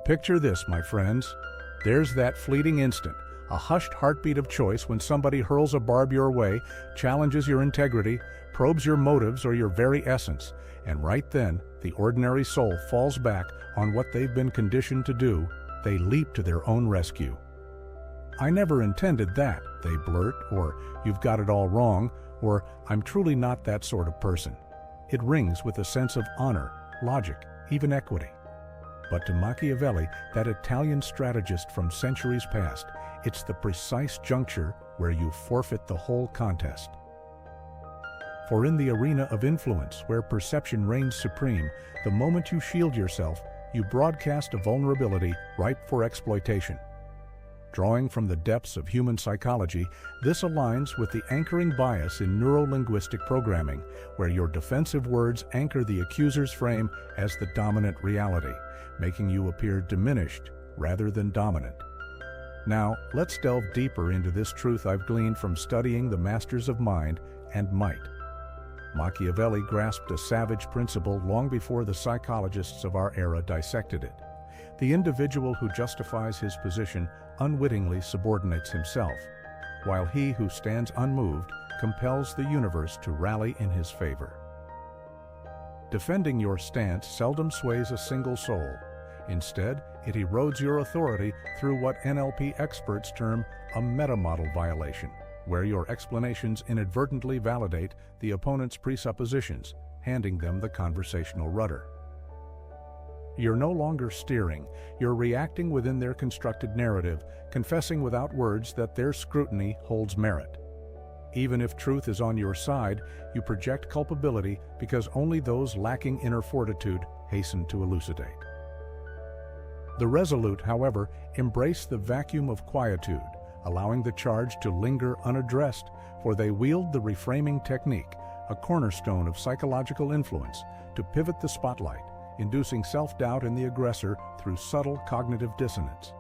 Picture this, my friends. There's that fleeting instant, a hushed heartbeat of choice when somebody hurls a barb your way, challenges your integrity, probes your motives or your very essence, and right then, the ordinary soul falls back on what they've been conditioned to do. They leap to their own rescue. "I never intended that," they blurt, or "You've got it all wrong," or "I'm truly not that sort of person." It rings with a sense of honor, logic, even equity. But to Machiavelli, that Italian strategist from centuries past, it's the precise juncture where you forfeit the whole contest. For in the arena of influence, where perception reigns supreme, the moment you shield yourself, you broadcast a vulnerability ripe for exploitation. Drawing from the depths of human psychology, this aligns with the anchoring bias in neuro-linguistic programming, where your defensive words anchor the accuser's frame as the dominant reality, making you appear diminished rather than dominant. Now, let's delve deeper into this truth I've gleaned from studying the masters of mind and might. Machiavelli grasped a savage principle long before the psychologists of our era dissected it. The individual who justifies his position unwittingly subordinates himself, while he who stands unmoved compels the universe to rally in his favor. Defending your stance seldom sways a single soul. Instead, it erodes your authority through what NLP experts term a meta-model violation, where your explanations inadvertently validate the opponent's presuppositions, handing them the conversational rudder. You're no longer steering, you're reacting within their constructed narrative, confessing without words that their scrutiny holds merit. Even if truth is on your side, you project culpability because only those lacking inner fortitude hasten to elucidate. The resolute, however, embrace the vacuum of quietude, allowing the charge to linger unaddressed, for they wield the reframing technique, a cornerstone of psychological influence, to pivot the spotlight, inducing self-doubt in the aggressor through subtle cognitive dissonance.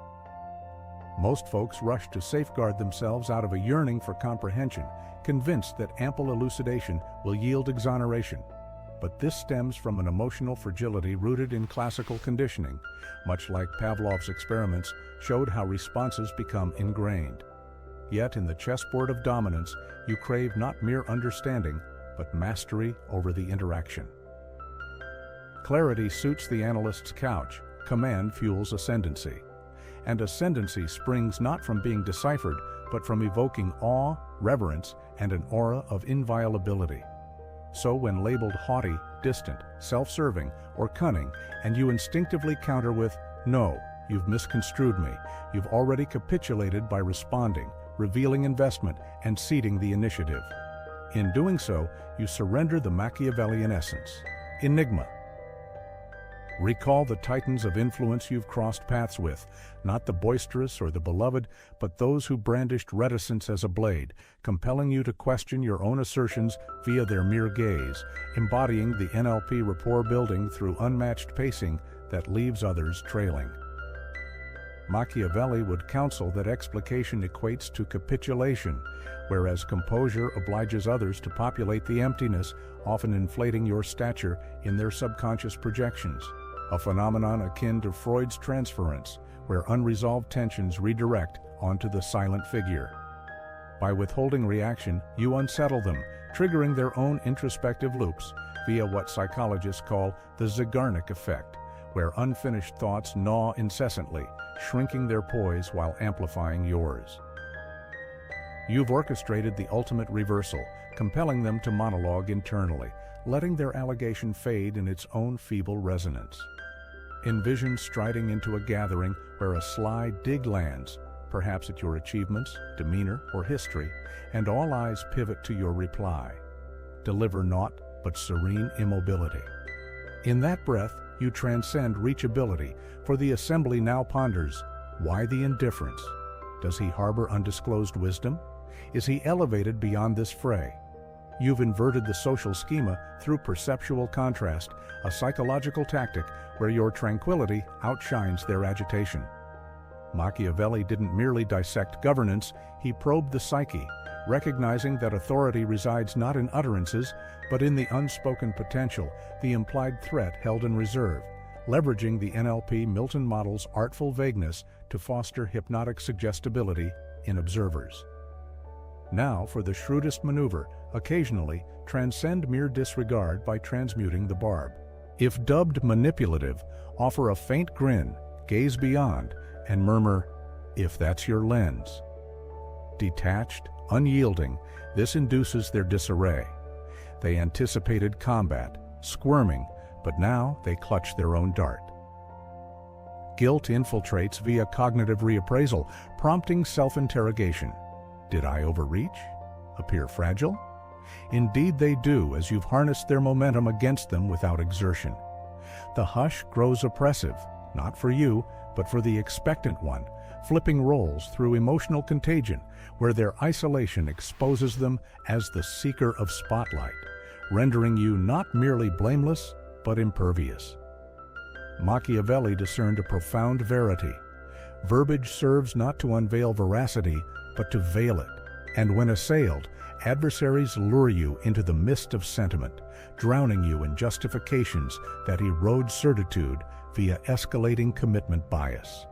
Most folks rush to safeguard themselves out of a yearning for comprehension, convinced that ample elucidation will yield exoneration. But this stems from an emotional fragility rooted in classical conditioning, much like Pavlov's experiments showed how responses become ingrained. Yet in the chessboard of dominance, you crave not mere understanding, but mastery over the interaction. Clarity suits the analyst's couch, command fuels ascendancy. And ascendancy springs not from being deciphered, but from evoking awe, reverence, and an aura of inviolability. So when labeled haughty, distant, self-serving, or cunning, and you instinctively counter with, "No, you've misconstrued me," you've already capitulated by responding, revealing investment, and ceding the initiative. In doing so, you surrender the Machiavellian essence. Enigma. Recall the titans of influence you've crossed paths with, not the boisterous or the beloved, but those who brandished reticence as a blade, compelling you to question your own assertions via their mere gaze, embodying the NLP rapport building through unmatched pacing that leaves others trailing. Machiavelli would counsel that explication equates to capitulation, whereas composure obliges others to populate the emptiness, often inflating your stature in their subconscious projections. A phenomenon akin to Freud's transference, where unresolved tensions redirect onto the silent figure. By withholding reaction, you unsettle them, triggering their own introspective loops via what psychologists call the Zeigarnik effect, where unfinished thoughts gnaw incessantly, shrinking their poise while amplifying yours. You've orchestrated the ultimate reversal, compelling them to monologue internally, letting their allegation fade in its own feeble resonance. Envision striding into a gathering where a sly dig lands, perhaps at your achievements, demeanor, or history, and all eyes pivot to your reply. Deliver naught but serene immobility. In that breath, you transcend reachability, for the assembly now ponders, why the indifference? Does he harbor undisclosed wisdom? Is he elevated beyond this fray? You've inverted the social schema through perceptual contrast, a psychological tactic where your tranquility outshines their agitation. Machiavelli didn't merely dissect governance, he probed the psyche, recognizing that authority resides not in utterances, but in the unspoken potential, the implied threat held in reserve, leveraging the NLP Milton model's artful vagueness to foster hypnotic suggestibility in observers. Now for the shrewdest maneuver, occasionally transcend mere disregard by transmuting the barb. If dubbed manipulative, offer a faint grin, gaze beyond, and murmur, "If that's your lens." Detached, unyielding, this induces their disarray. They anticipated combat, squirming, but now they clutch their own dart. Guilt infiltrates via cognitive reappraisal, prompting self-interrogation. Did I overreach? Appear fragile? Indeed they do, as you've harnessed their momentum against them without exertion. The hush grows oppressive, not for you, but for the expectant one, flipping roles through emotional contagion, where their isolation exposes them as the seeker of spotlight, rendering you not merely blameless, but impervious. Machiavelli discerned a profound verity. Verbiage serves not to unveil veracity, but to veil it. And when assailed, adversaries lure you into the mist of sentiment, drowning you in justifications that erode certitude via escalating commitment bias.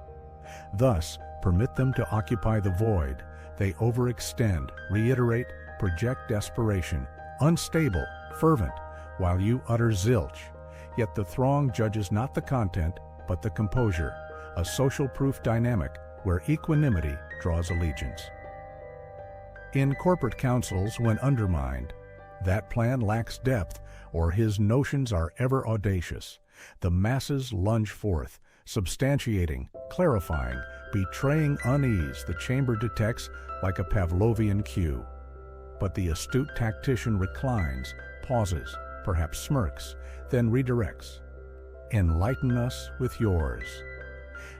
Thus, permit them to occupy the void. They overextend, reiterate, project desperation, unstable, fervent, while you utter zilch. Yet the throng judges not the content, but the composure, a social proof dynamic where equanimity draws allegiance. In corporate councils, when undermined, that plan lacks depth, or his notions are ever audacious. The masses lunge forth, substantiating, clarifying, betraying unease the chamber detects like a Pavlovian cue. But the astute tactician reclines, pauses, perhaps smirks, then redirects. Enlighten us with yours.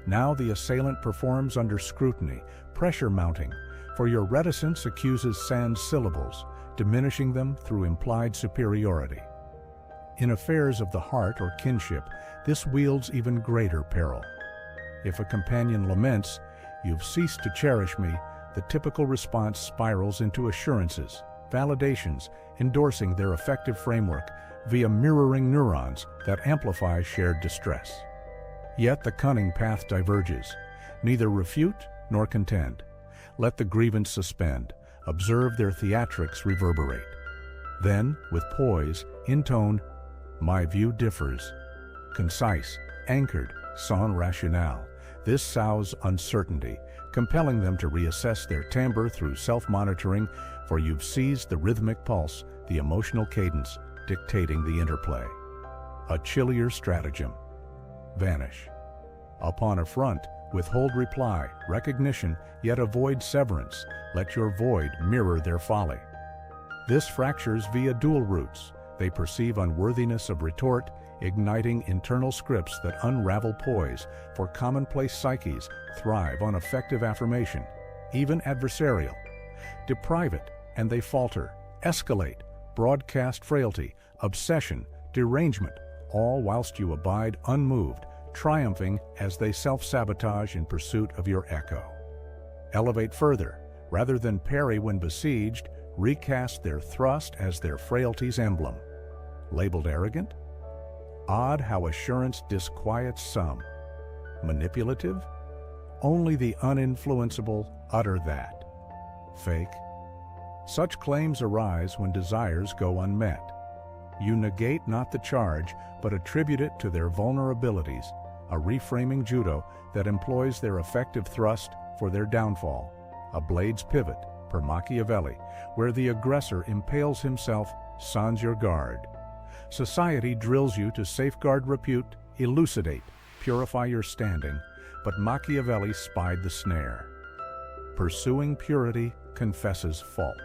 Now the assailant performs under scrutiny, pressure mounting, for your reticence accuses sans syllables, diminishing them through implied superiority. In affairs of the heart or kinship, this wields even greater peril. If a companion laments, "You've ceased to cherish me," the typical response spirals into assurances, validations, endorsing their affective framework via mirroring neurons that amplify shared distress. Yet the cunning path diverges. Neither refute nor contend. Let the grievance suspend. Observe their theatrics reverberate. Then, with poise, intone, "My view differs." Concise, anchored, sans rationale. This sows uncertainty, compelling them to reassess their timbre through self-monitoring, for you've seized the rhythmic pulse, the emotional cadence, dictating the interplay. A chillier stratagem. Vanish. Upon affront, withhold reply, recognition, yet avoid severance. Let your void mirror their folly. This fractures via dual roots. They perceive unworthiness of retort, igniting internal scripts that unravel poise, for commonplace psyches thrive on effective affirmation, even adversarial. Deprive it, and they falter, escalate, broadcast frailty, obsession, derangement, all whilst you abide unmoved, triumphing as they self-sabotage in pursuit of your echo. Elevate further. Rather than parry when besieged, recast their thrust as their frailty's emblem. Labeled arrogant? Odd how assurance disquiets some. Manipulative? Only the uninfluenceable utter that. Fake? Such claims arise when desires go unmet. You negate not the charge, but attribute it to their vulnerabilities, a reframing judo that employs their effective thrust for their downfall, a blade's pivot, per Machiavelli, where the aggressor impales himself sans your guard. Society drills you to safeguard repute, elucidate, purify your standing, but Machiavelli spied the snare. Pursuing purity confesses fault.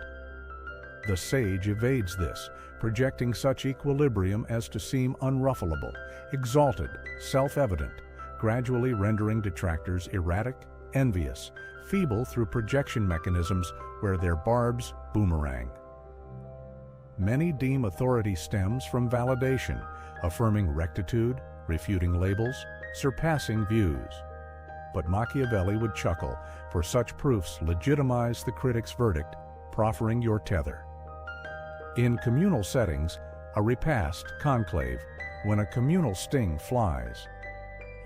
The sage evades this, projecting such equilibrium as to seem unruffleable, exalted, self-evident, gradually rendering detractors erratic, envious, feeble through projection mechanisms where their barbs boomerang. Many deem authority stems from validation, affirming rectitude, refuting labels, surpassing views. But Machiavelli would chuckle, for such proofs legitimize the critic's verdict, proffering your tether. In communal settings, a repast, conclave, when a communal sting flies,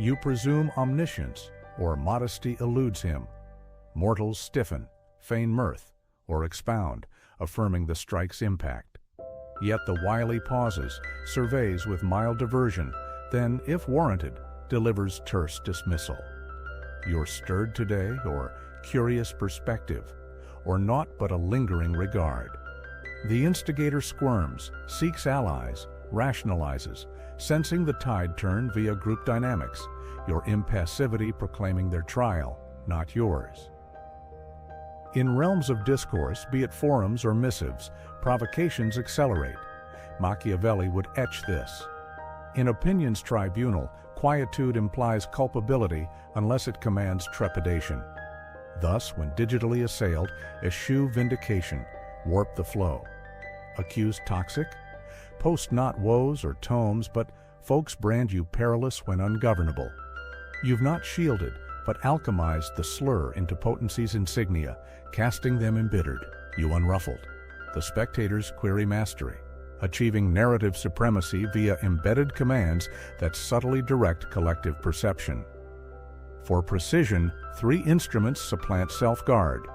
You presume omniscience, or modesty eludes him. Mortals stiffen, feign mirth, or expound, affirming the strike's impact. Yet the wily pauses, surveys with mild diversion, then, if warranted, delivers terse dismissal. You're stirred today, or curious perspective, or naught but a lingering regard. The instigator squirms, seeks allies, rationalizes, sensing the tide turn via group dynamics, your impassivity proclaiming their trial, not yours. In realms of discourse, be it forums or missives, provocations accelerate. Machiavelli would etch this. In opinion's tribunal, quietude implies culpability unless it commands trepidation. Thus, when digitally assailed, eschew vindication, warp the flow. Accuse toxic? Post not woes or tomes, but folks brand you perilous when ungovernable. You've not shielded, but alchemized the slur into potency's insignia, casting them embittered, you unruffled. The spectators query mastery, achieving narrative supremacy via embedded commands that subtly direct collective perception. For precision, 3 instruments supplant self-guard.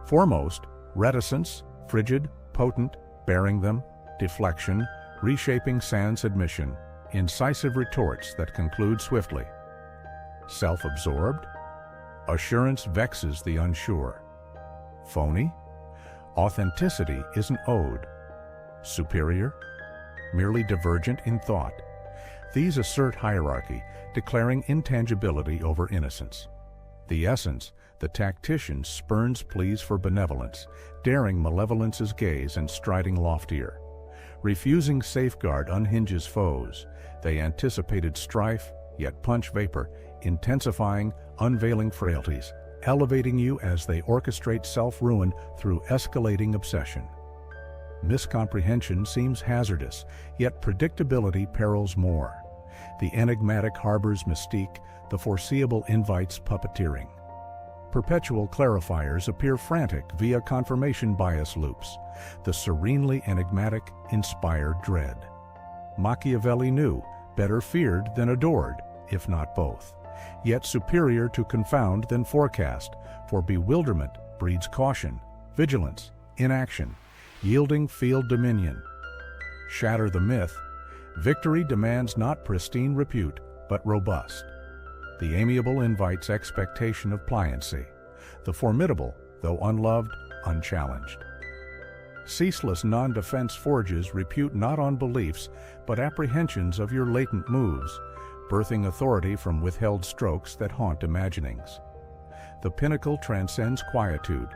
Foremost, reticence, frigid, potent, bearing them, deflection, reshaping sans admission, incisive retorts that conclude swiftly. Self-absorbed? Assurance vexes the unsure. Phony? Authenticity is an ode. Superior? Merely divergent in thought. These assert hierarchy, declaring intangibility over innocence. The essence, the tactician spurns pleas for benevolence, daring malevolence's gaze and striding loftier. Refusing safeguard unhinges foes. They anticipated strife, yet punch vapor, intensifying, unveiling frailties, elevating you as they orchestrate self-ruin through escalating obsession. Miscomprehension seems hazardous, yet predictability perils more. The enigmatic harbors mystique, the foreseeable invites puppeteering. Perpetual clarifiers appear frantic via confirmation bias loops. The serenely enigmatic inspire dread. Machiavelli knew, better feared than adored, if not both. Yet superior to confound than forecast, for bewilderment breeds caution, vigilance, inaction, yielding field dominion. Shatter the myth. Victory demands not pristine repute, but robust. The amiable invites expectation of pliancy. The formidable, though unloved, unchallenged. Ceaseless non-defense forges repute not on beliefs, but apprehensions of your latent moves, birthing authority from withheld strokes that haunt imaginings. The pinnacle transcends quietude.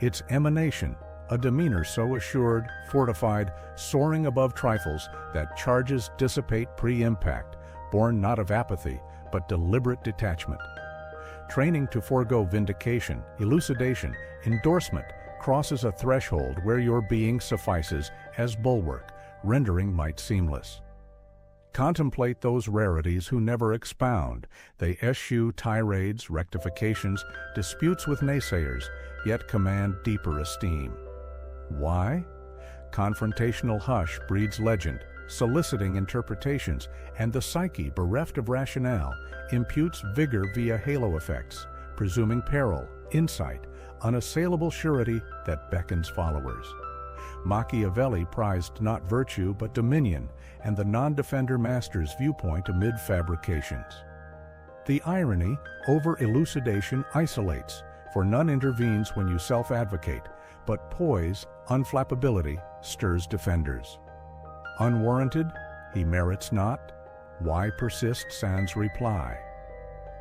Its emanation, a demeanor so assured, fortified, soaring above trifles that charges dissipate pre-impact, born not of apathy, but deliberate detachment. Training to forego vindication, elucidation, endorsement crosses a threshold where your being suffices as bulwark, rendering might seamless. Contemplate those rarities who never expound. They eschew tirades, rectifications, disputes with naysayers, yet command deeper esteem. Why? Confrontational hush breeds legend, soliciting interpretations, and the psyche, bereft of rationale, imputes vigor via halo effects, presuming peril, insight, unassailable surety that beckons followers. Machiavelli prized not virtue but dominion, and the non-defender master's viewpoint amid fabrications. The irony, over-elucidation isolates, for none intervenes when you self-advocate, but poise, unflappability, stirs defenders. Unwarranted, he merits not. Why persist sans reply?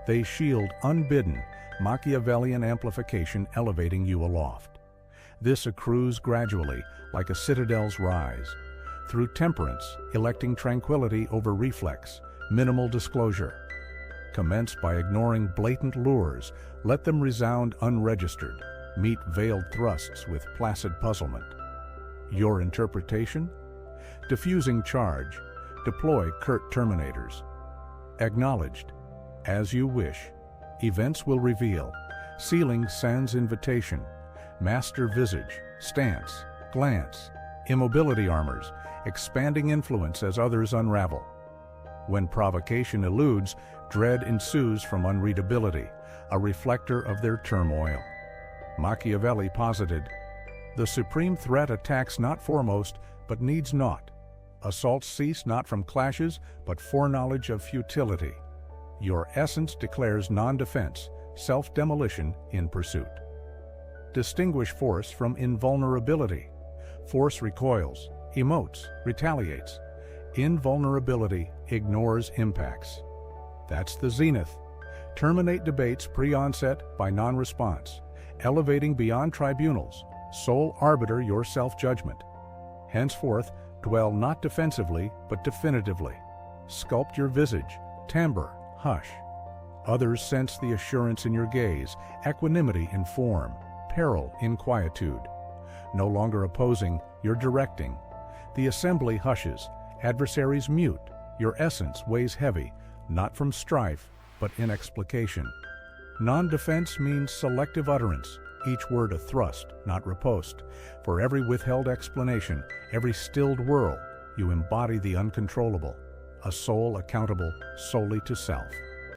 They shield unbidden, Machiavellian amplification elevating you aloft. This accrues gradually, like a citadel's rise. Through temperance, electing tranquility over reflex, minimal disclosure. Commence by ignoring blatant lures, let them resound unregistered. Meet veiled thrusts with placid puzzlement. Your interpretation? Diffusing charge. Deploy curt terminators. Acknowledged. As you wish. Events will reveal. Sealing sans invitation. Master visage. Stance. Glance. Immobility armors. Expanding influence as others unravel. When provocation eludes, dread ensues from unreadability, a reflector of their turmoil. Machiavelli posited, "The supreme threat attacks not foremost, but needs not. Assaults cease not from clashes, but foreknowledge of futility. Your essence declares non-defense, self-demolition in pursuit." Distinguish force from invulnerability. Force recoils, emotes, retaliates. Invulnerability ignores impacts. That's the zenith. Terminate debates pre-onset by non-response, elevating beyond tribunals, sole arbiter your self-judgment. Henceforth, dwell not defensively, but definitively. Sculpt your visage, timbre, hush. Others sense the assurance in your gaze, equanimity in form, peril in quietude. No longer opposing, you're directing. The assembly hushes, adversaries mute, your essence weighs heavy, not from strife, but inexplication. Non-defense means selective utterance, each word a thrust, not riposte. For every withheld explanation, every stilled whirl, you embody the uncontrollable, a soul accountable solely to self.